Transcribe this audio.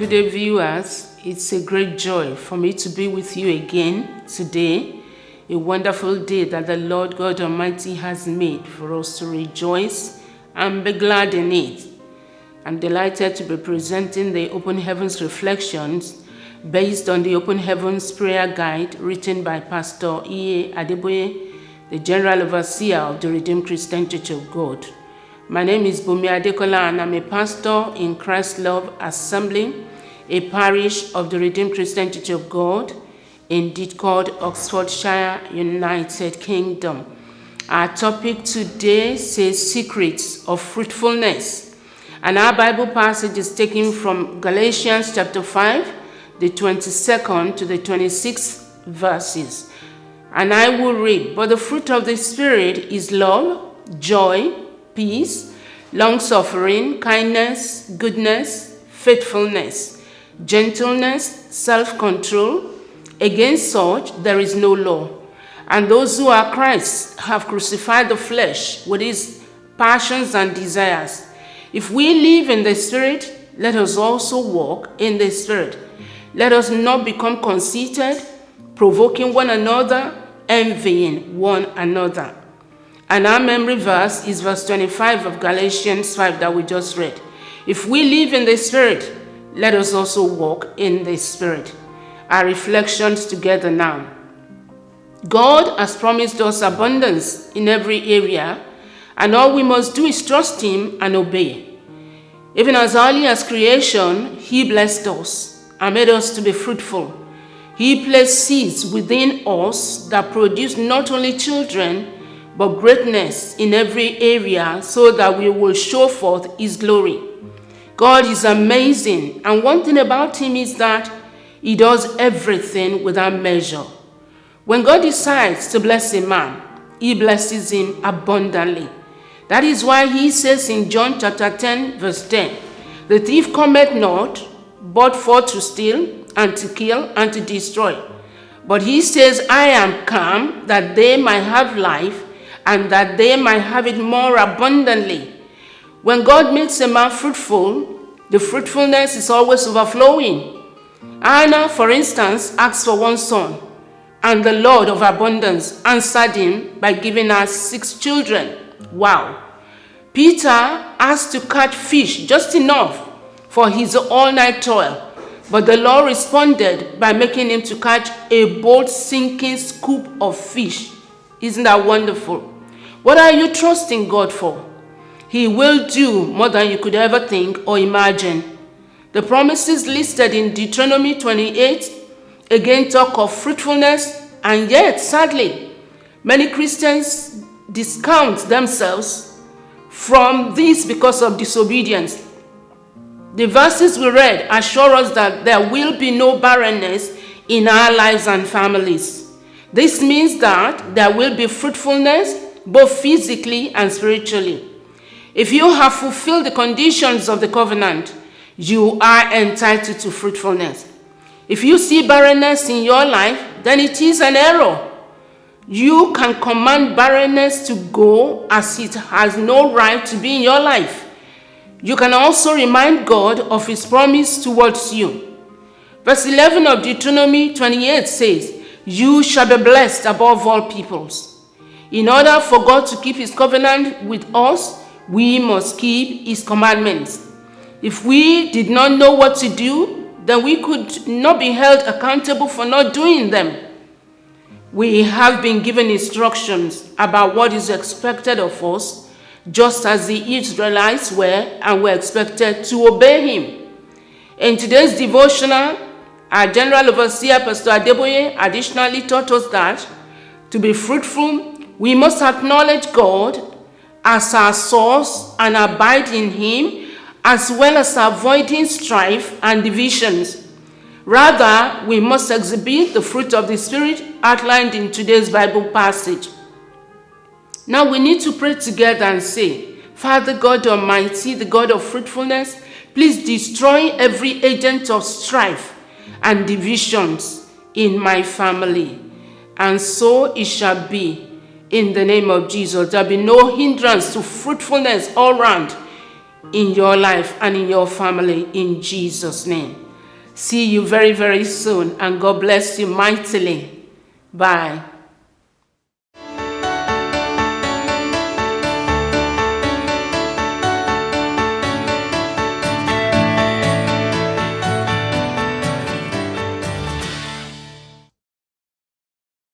good day, viewers. It's a great joy for me to be with you again today, a wonderful day that the Lord God Almighty has made for us to rejoice and be glad in it. I'm delighted to be presenting the Open Heavens Reflections based on the Open Heavens Prayer Guide written by Pastor E.A. Adeboye, the General Overseer of the Redeemed Christian Church of God. My name is Bumi Adekola and I'm a pastor in Christ Love Assembly, a parish of the Redeemed Christian Church of God in Didcot, Oxfordshire, United Kingdom. Our topic today says Secrets of Fruitfulness. And our Bible passage is taken from Galatians chapter 5, the 22nd to the 26th verses. And I will read, "But the fruit of the Spirit is love, joy, peace, long-suffering, kindness, goodness, faithfulness, gentleness, self-control. Against such there is no law. And those who are Christ have crucified the flesh with its passions and desires. If we live in the Spirit, let us also walk in the Spirit. Let us not become conceited, provoking one another, envying one another." And our memory verse is verse 25 of Galatians 5 that we just read. If we live in the Spirit, let us also walk in the Spirit. Our reflections together now. God has promised us abundance in every area, and all we must do is trust Him and obey. Even as early as creation, He blessed us and made us to be fruitful. He placed seeds within us that produce not only children, but greatness in every area so that we will show forth His glory. God is amazing, and one thing about Him is that He does everything without measure. When God decides to bless a man, He blesses him abundantly. That is why He says in John chapter 10, verse 10, "The thief cometh not, but for to steal, and to kill, and to destroy. But He says, I am come, that they might have life, and that they might have it more abundantly." When God makes a man fruitful, the fruitfulness is always overflowing. Anna, for instance, asked for one son, and the Lord of abundance answered him by giving her 6 children. Wow. Peter asked to catch fish just enough for his all-night toil, but the Lord responded by making him to catch a boat sinking scoop of fish. Isn't that wonderful? What are you trusting God for? He will do more than you could ever think or imagine. The promises listed in Deuteronomy 28 again talk of fruitfulness, and yet, sadly, many Christians discount themselves from this because of disobedience. The verses we read assure us that there will be no barrenness in our lives and families. This means that there will be fruitfulness both physically and spiritually. If you have fulfilled the conditions of the covenant, you are entitled to fruitfulness. If you see barrenness in your life, then it is an error. You can command barrenness to go, as it has no right to be in your life. You can also remind God of His promise towards you. Verse 11 of Deuteronomy 28 says, "You shall be blessed above all peoples." In order for God to keep His covenant with us, we must keep His commandments. If we did not know what to do, then we could not be held accountable for not doing them. We have been given instructions about what is expected of us, just as the Israelites were and were expected to obey Him. In today's devotional, our General Overseer, Pastor Adeboye, additionally taught us that to be fruitful, we must acknowledge God as our source and abide in Him, as well as avoiding strife and divisions. Rather, we must exhibit the fruit of the Spirit outlined in today's Bible passage. Now we need to pray together and say, "Father God Almighty, the God of fruitfulness, please destroy every agent of strife and divisions in my family." And so it shall be. In the name of Jesus, there will be no hindrance to fruitfulness all around in your life and in your family, in Jesus' name. See you very, very soon, and God bless you mightily. Bye.